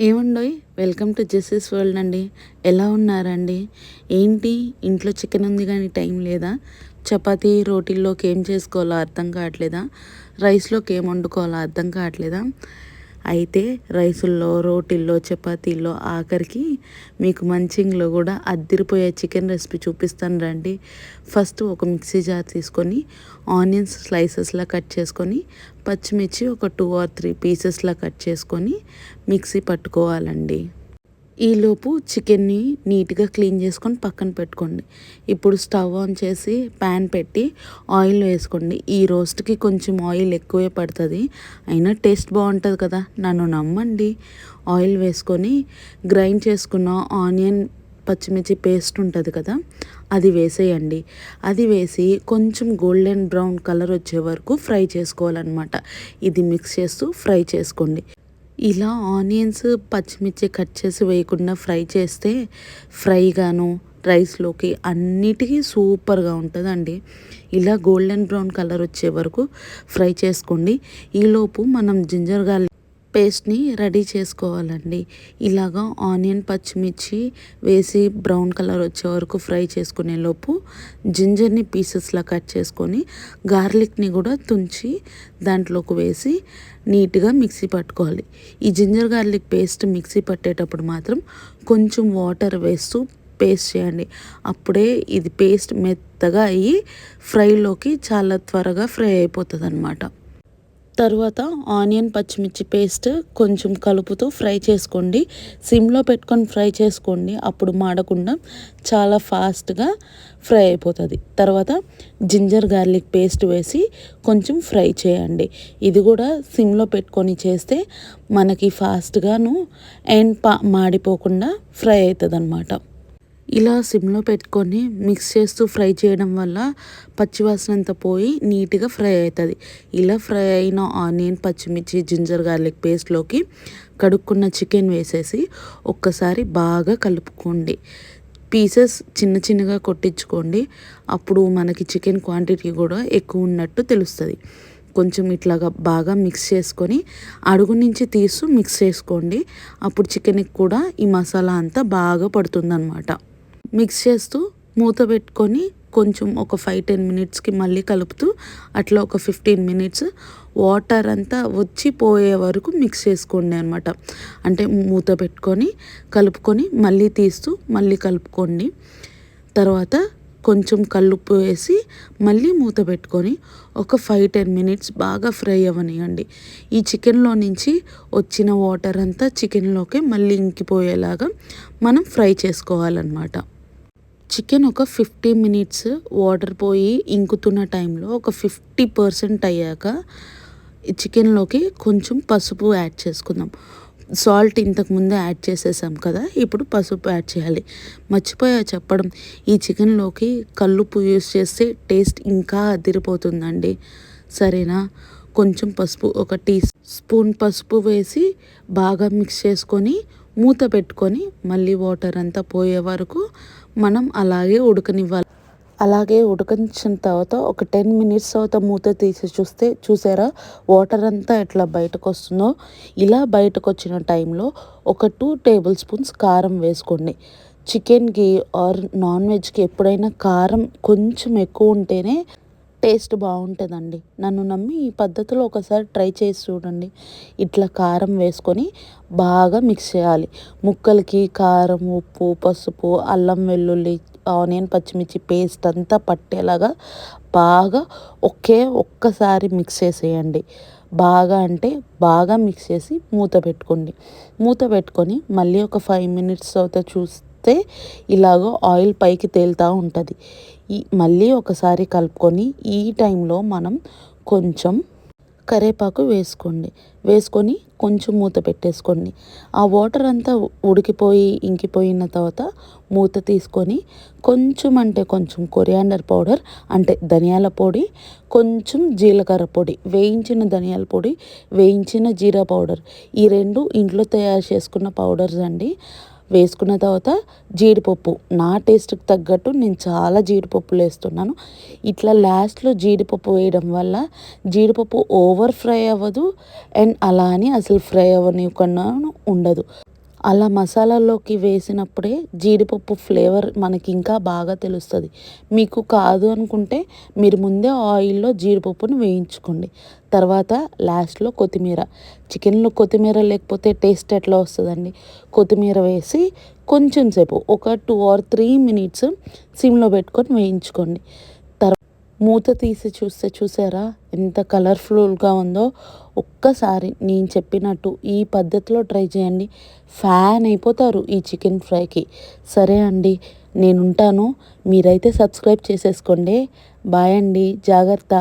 ఏమండోయ్, welcome to జెస్సీస్ world అండి. ఎలా ఉన్నారండి? ఏంటి, ఇంట్లో చికెన్ ఉంది కానీ టైం లేదా? చపాతీ రోటీల్లోకి ఏం చేసుకోవాలో అర్థం కావట్లేదా? రైస్లోకి ఏం వండుకోవాలో అర్థం కావట్లేదా? అయితే రైసుల్లో, రోటీల్లో, చపాతీల్లో, ఆఖరికి మీకు మంచింగ్లో కూడా అద్దిరిపోయే చికెన్ రెసిపీ చూపిస్తాను రండి. ఫస్ట్ ఒక మిక్సీ జార్ తీసుకొని ఆనియన్స్ స్లైసెస్లా కట్ చేసుకొని, పచ్చిమిర్చి ఒక 2 or 3 పీసెస్లా కట్ చేసుకొని మిక్సీ పట్టుకోవాలండి. ఈలోపు చికెన్ని నీట్గా క్లీన్ చేసుకొని పక్కన పెట్టుకోండి. ఇప్పుడు స్టవ్ ఆన్ చేసి ప్యాన్ పెట్టి ఆయిల్ వేసుకోండి. ఈ రోస్ట్కి కొంచెం ఆయిల్ ఎక్కువే పడుతుంది, అయినా టేస్ట్ బాగుంటుంది కదా, నన్ను నమ్మండి. ఆయిల్ వేసుకొని గ్రైండ్ చేసుకున్న ఆనియన్ పచ్చిమిర్చి పేస్ట్ ఉంటుంది కదా, అది వేసేయండి. అది వేసి కొంచెం గోల్డెన్ బ్రౌన్ కలర్ వచ్చే వరకు ఫ్రై చేసుకోవాలన్నమాట. ఇది మిక్స్ చేస్తూ ఫ్రై చేసుకోండి. ఇలా ఆనియన్స్ పచ్చిమిర్చి కట్ చేసి వేయకుండా ఫ్రై చేస్తే ఫ్రైగాను రైస్లోకి అన్నిటికీ సూపర్గా ఉంటుందండి. ఇలా గోల్డెన్ బ్రౌన్ కలర్ వచ్చే వరకు ఫ్రై చేసుకోండి. ఈలోపు మనం జింజర్ గార్లిక్ పేస్ట్ని రెడీ చేసుకోవాలండి. ఇలాగా ఆనియన్ పచ్చిమిర్చి వేసి బ్రౌన్ కలర్ వచ్చే వరకు ఫ్రై చేసుకునే లోపు జింజర్ని పీసెస్లా కట్ చేసుకొని గార్లిక్ని కూడా తుంచి దాంట్లోకి వేసి నీట్గా మిక్సీ పట్టుకోవాలి. ఈ జింజర్ గార్లిక్ పేస్ట్ మిక్సీ పట్టేటప్పుడు మాత్రం కొంచెం వాటర్ వేస్తూ పేస్ట్ చేయండి. అప్పుడే ఇది పేస్ట్ మెత్తగా అయ్యి ఫ్రైలోకి చాలా త్వరగా ఫ్రై అయిపోతుంది అన్నమాట. తర్వాత ఆనియన్ పచ్చిమిర్చి పేస్ట్ కొంచెం కలుపుతూ ఫ్రై చేసుకోండి. సిమ్లో పెట్టుకొని ఫ్రై చేసుకోండి, అప్పుడు మాడకుండా చాలా ఫాస్ట్గా ఫ్రై అయిపోతుంది. తర్వాత జింజర్ గార్లిక్ పేస్ట్ వేసి కొంచెం ఫ్రై చేయండి. ఇది కూడా సిమ్లో పెట్టుకొని చేస్తే మనకి ఫాస్ట్గాను అండ్ మాడిపోకుండా ఫ్రై అవుతుంది అన్నమాట. ఇలా సిమ్లో పెట్టుకొని మిక్స్ చేస్తూ ఫ్రై చేయడం వల్ల పచ్చివాసన అంతా పోయి నీట్గా ఫ్రై అవుతుంది. ఇలా ఫ్రై అయిన ఆనియన్ పచ్చిమిర్చి జింజర్ గార్లిక్ పేస్ట్లోకి కడుక్కున్న చికెన్ వేసేసి ఒక్కసారి బాగా కలుపుకోండి. పీసెస్ చిన్న చిన్నగా కొట్టించుకోండి, అప్పుడు మనకి చికెన్ క్వాంటిటీ కూడా ఎక్కువ ఉన్నట్టు తెలుస్తుంది. కొంచెం ఇట్లాగా బాగా మిక్స్ చేసుకొని అడుగు నుంచి తీస్తూ మిక్స్ చేసుకోండి. అప్పుడు చికెన్కి కూడా ఈ మసాలా అంతా బాగా పడుతుందన్నమాట. మిక్స్ చేస్తూ మూత పెట్టుకొని కొంచెం ఒక 5-10 మినిట్స్కి మళ్ళీ కలుపుతూ అట్లా ఒక 15 మినిట్స్ వాటర్ అంతా వచ్చి పోయే వరకు మిక్స్ చేసుకోండి అనమాట. అంటే మూత పెట్టుకొని కలుపుకొని మళ్ళీ తీస్తూ మళ్ళీ కలుపుకోండి. తర్వాత కొంచెం కల్లుప్పు వేసి మళ్ళీ మూత పెట్టుకొని ఒక 5-10 మినిట్స్ బాగా ఫ్రై అవ్వనియండి. ఈ చికెన్లో నుంచి వచ్చిన వాటర్ అంతా చికెన్లోకి మళ్ళీ ఇంకిపోయేలాగా మనం ఫ్రై చేసుకోవాలన్నమాట. చికెన్ ఒక 50 మినిట్స్ వాటర్ పోయి ఇంకుతున్న టైంలో ఒక 50% అయ్యాక చికెన్లోకి కొంచెం పసుపు యాడ్ చేసుకుందాం. సాల్ట్ ఇంతకుముందే యాడ్ చేసేసాం కదా, ఇప్పుడు పసుపు యాడ్ చేయాలి. మర్చిపోయా చెప్పడం, ఈ చికెన్లోకి కల్లుప్పు యూస్ చేస్తే టేస్ట్ ఇంకా అదిరిపోతుందండి. సరేనా? కొంచెం పసుపు, ఒక టీ స్పూన్ పసుపు వేసి బాగా మిక్స్ చేసుకొని మూత పెట్టుకొని మళ్ళీ వాటర్ అంతా పోయే వరకు మనం అలాగే ఉడకనివ్వాలి. అలాగే ఉడకించిన తర్వాత ఒక 10 మినిట్స్ తర్వాత మూత తీసి చూస్తే చూసారా వాటర్ అంతా ఎట్లా బయటకు వస్తుందో. ఇలా బయటకు వచ్చిన టైంలో ఒక 2 టేబుల్ స్పూన్స్ కారం వేసుకోండి. చికెన్కి ఆర్ నాన్ వెజ్కి ఎప్పుడైనా కారం కొంచెం ఎక్కువ ఉంటేనే టేస్ట్ బాగుంటుందండి. నన్ను నమ్మి ఈ పద్ధతిలో ఒకసారి ట్రై చేసి చూడండి. ఇట్లా కారం వేసుకొని బాగా మిక్స్ చేయాలి. ముక్కలకి కారం, ఉప్పు, పసుపు, అల్లం వెల్లుల్లి, ఆనియన్ పచ్చిమిర్చి పేస్ట్ అంతా పట్టేలాగా బాగా ఒక్కసారి మిక్స్ చేసేయండి. బాగా అంటే బాగా మిక్స్ చేసి మూత పెట్టుకోండి. మూత పెట్టుకొని మళ్ళీ ఒక 5 మినిట్స్ తర్వాత చూస్తే ఇలాగో ఆయిల్ పైకి తేలుతూ ఉంటుంది. మళ్ళీ ఒకసారి కలుపుకొని ఈ టైంలో మనం కొంచెం కరివేపాకు వేసుకొని కొంచెం మూత పెట్టేసుకోండి. ఆ వాటర్ అంతా ఉడికిపోయి ఇంకిపోయిన తర్వాత మూత తీసుకొని కొంచెం అంటే కొంచెం కొరియాండర్ పౌడర్ అంటే ధనియాల పొడి, కొంచెం జీలకర్ర పొడి, వేయించిన ధనియాల పొడి, వేయించిన జీరా పౌడర్, ఈ 2 ఇంట్లో తయారు చేసుకున్న పౌడర్స్ అండి. వేసుకున్న తర్వాత జీడిపప్పు నా టేస్ట్కి తగ్గట్టు నేను చాలా జీడిపప్పులు వేస్తున్నాను. ఇట్లా లాస్ట్లో జీడిపప్పు వేయడం వల్ల జీడిపప్పు ఓవర్ ఫ్రై అవ్వదు అండ్ అలా అని అసలు ఫ్రై అవ్వనివ్వకుండా ఉండదు. అలా మసాలాల్లోకి వేసినప్పుడే జీడిపప్పు ఫ్లేవర్ మనకి ఇంకా బాగా తెలుస్తుంది. మీకు కాదు అనుకుంటే మీరు ముందే ఆయిల్లో జీడిపప్పును వేయించుకోండి. తర్వాత లాస్ట్లో కొత్తిమీర, చికెన్లో కొత్తిమీర లేకపోతే టేస్ట్ ఎట్లా వస్తుందండి. కొత్తిమీర వేసి కొంచెం సేపు ఒక 2 or 3 minutes సిమ్లో పెట్టుకొని వేయించుకోండి. మూత తీసి చూస్తే చూసారా ఎంత కలర్ఫుల్గా ఉందో. ఒక్కసారి నేను చెప్పినట్టు ఈ పద్ధతిలో ట్రై చేయండి, ఫ్యాన్ అయిపోతారు ఈ చికెన్ ఫ్రైకి. సరే అండి, నేను ఉంటాను. మీరైతే సబ్స్క్రైబ్ చేసేసుకోండి. బాయ్ అండి, జాగ్రత్త.